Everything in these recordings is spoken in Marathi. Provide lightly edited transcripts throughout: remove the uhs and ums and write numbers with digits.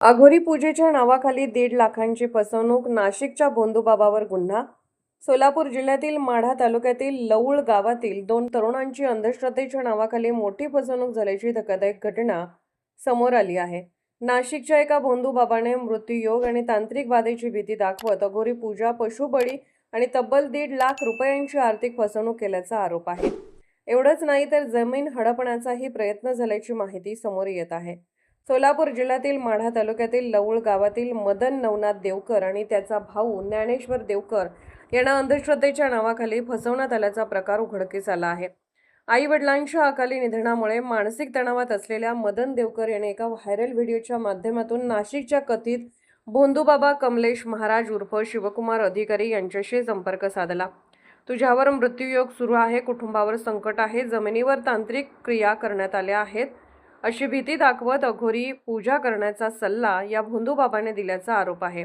अघोरी पूजेच्या नावाखाली 1.5 लाखांची फसवणूक. नाशिकच्या भोंदूबाबावर गुन्हा. सोलापूर जिल्ह्यातील माढा तालुक्यातील लौळ गावातील 2 तरुणांची अंधश्रद्धेच्या नावाखाली मोठी फसवणूक झाल्याची धक्कादायक घटना समोर आली आहे. नाशिकच्या एका भोंदूबाबाने मृत्यूयोग आणि तांत्रिक बाधेची भीती दाखवत अघोरी पूजा, पशुबळी आणि तब्बल 1.5 लाख रुपयांची आर्थिक फसवणूक केल्याचा आरोप आहे. एवढंच नाही तर जमीन हडपण्याचाही प्रयत्न झाल्याची माहिती समोर येत आहे. सोलापूर जिल्ह्यातील माढा तालुक्यातील लौळ गावातील मदन नवनाथ देवकर आणि त्याचा भाऊ ज्ञानेश्वर देवकर यांना अंधश्रद्धेच्या नावाखाली फसवण्यात आल्याचा प्रकार उघडकीस आला आहे. आई वडिलांच्या अकाली निधनामुळे मानसिक तणावात असलेल्या मदन देवकर यांनी एका व्हायरल व्हिडिओच्या माध्यमातून नाशिकच्या कथित भोंदूबाबा कमलेश महाराज उर्फ शिवकुमार अधिकारी यांच्याशी संपर्क साधला. तुझ्यावर मृत्यूयोग सुरू आहे, कुटुंबावर संकट आहे, जमिनीवर तांत्रिक क्रिया करण्यात आल्या आहेत अशी भीती दाखवत अघोरी पूजा करण्याचा सल्ला या भोंदूबाबाने दिल्याचा आरोप आहे.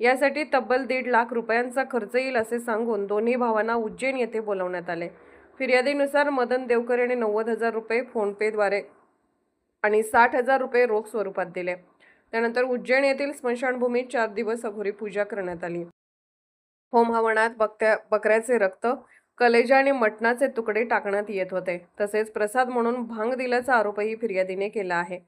यासाठी तब्बल 1.5 लाख रुपयांचा खर्च येईल असे सांगून दोन्ही भावांना उज्जैन येथे बोलवण्यात आले. फिर्यादीनुसार मदन देवकर यांनी 90,000 रुपये फोनपेद्वारे आणि 60,000 रुपये रोख स्वरूपात दिले. त्यानंतर उज्जैन येथील स्मशानभूमीत 4 दिवस अघोरी पूजा करण्यात आली. होम हवनात बकऱ्याचे रक्त, कलेजा आणि मटणाचे तुकडे टाकण्यात येत होते. तसेच प्रसाद म्हणून भांग दिल्याचा आरोपही फिर्यादीने केला आहे.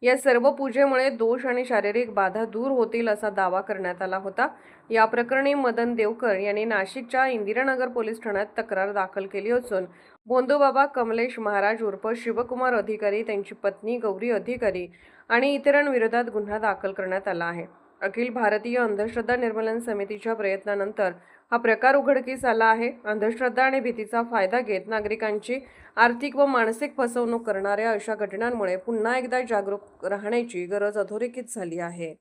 या सर्व पूजेमुळे दोष आणि शारीरिक बाधा दूर होतील असा दावा करण्यात आला होता. या प्रकरणी मदन देवकर यांनी नाशिकच्या इंदिरानगर पोलीस ठाण्यात तक्रार दाखल केली असून भोंदूबाबा कमलेश महाराज उर्फ शिवकुमार अधिकारी, त्यांची पत्नी गौरी अधिकारी आणि इतरांविरोधात गुन्हा दाखल करण्यात आला आहे. अखिल भारतीय अंधश्रद्धा निर्मूलन समितीच्या प्रयत्नानंतर हा प्रकार उघडकीस आला आहे. अंधश्रद्धा आणि भीतीचा फायदा घेत नागरिकांची आर्थिक व मानसिक फसवणूक करणाऱ्या अशा घटनांमुळे पुन्हा एकदा जागरूक राहण्याची गरज अधोरेखित झाली आहे.